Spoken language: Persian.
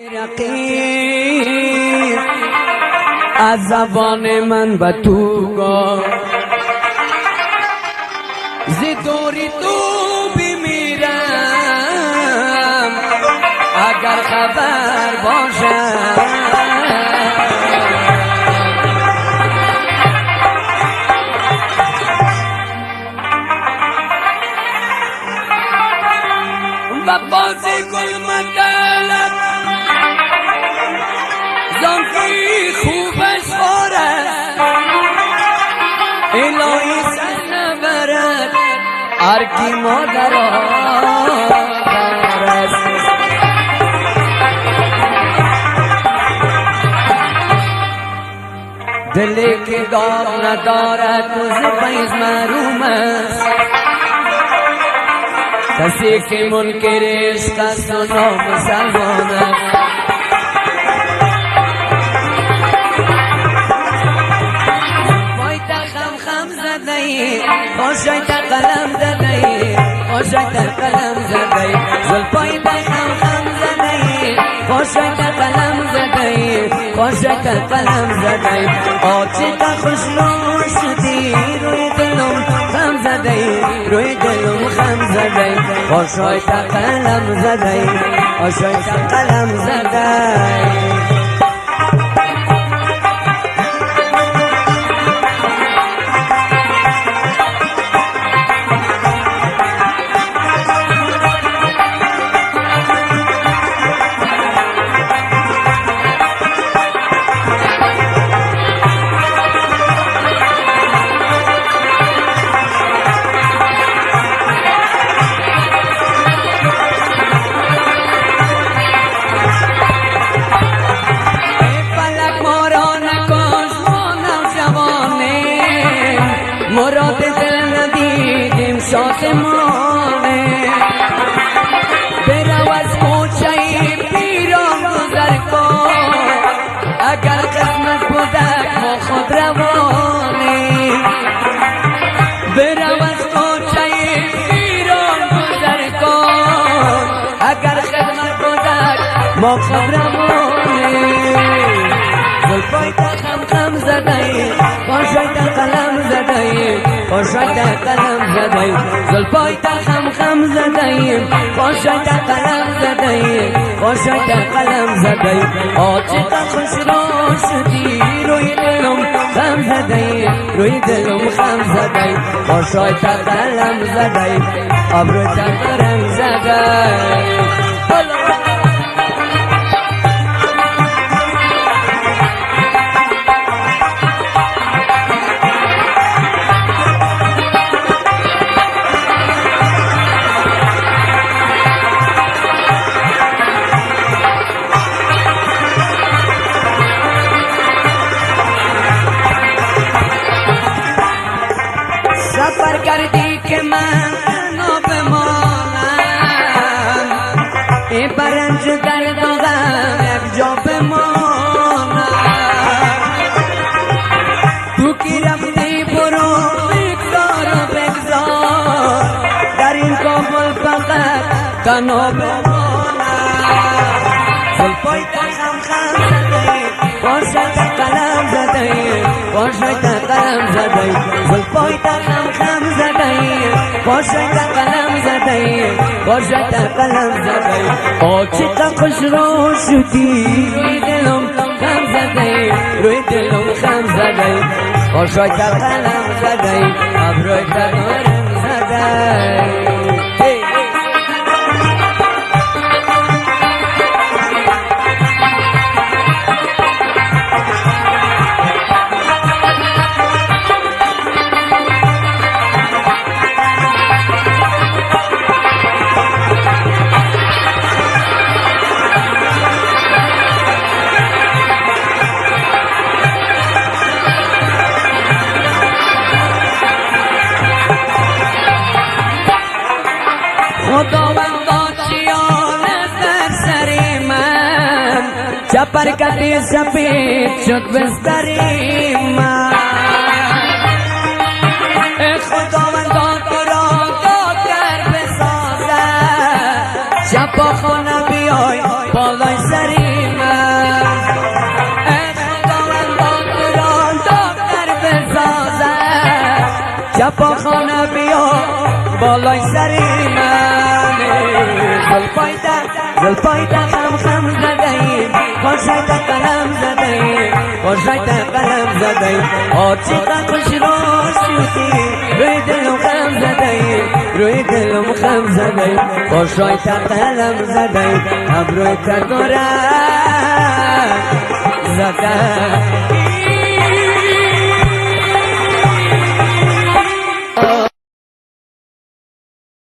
رقیب از زبان من به تو گفت زی دوری تو بمیرم اگر خبر باشم و بازی گل مدلت زنکی خوبش خورد الهی سر نبرد ارکی مادر آدرد دلی که داغ ندارد روز پیز محروم است کسی که منکر عشق است و نامسلمان است خوشای تا قلم زدی خوشای تا قلم زدی زلفای تا خم زدی خوشای تا قلم زدی خوشای تا قلم زدی آچه تا خوشنو شدی روی دلم خم زدی روی دلم خم زدی خوشای تا قلم زدی خوشای تا قلم زدی مراد دل ندیدیم شادمانه برو از کوچه پیران گذر کن اگر قسمت بودک ما خود روانه برو از کوچه پیران گذر کن اگر قسمت بودک ما خود روانه زلفای تا خم زدی خوشای تا قلم زدی خوشای تا قلم زدی زلفای تا خم زدی خوشای تا قلم زدی خوشای تا قلم زدی آچه تا خوش رو شدی روی دلم خم زدی روی دلم خم زدی خوشای تا قلم زدی ابرو تا قلم زدی سفر کردی که من تنها بمانم ای برنج در داغم یک جا بمانم تو کی رفتی برو بگذار و بگذار در این کابل فقط تنها بمانم زلفای تا خم زدی خوشای تا قلم زدی خوشای تا قلم زدی زلفای تا خم زدی خوشای تا قلم زدی خوشای تا قلم زدی آچه تا خوش رو شدی روی دلم خم زدی روی دلم خم زدی خوشای تا قلم زدی ابروی تا قلم زدی خداوندا چیان در سر من چپر کتی سفید شد بستری من خداوندا تو را دادگر بسازد شب با خانه بیای بالای سری چپ خانه بیا بالای سری منه زلفای خم خم زدهی خوشای قلم زدهی خوشای قلم زدهی آچیقا خوش رو شوکی روی دلم خم زدهی روی دلم خم زدهی خوشای قلم زدهی ابروی تا دورم زدهی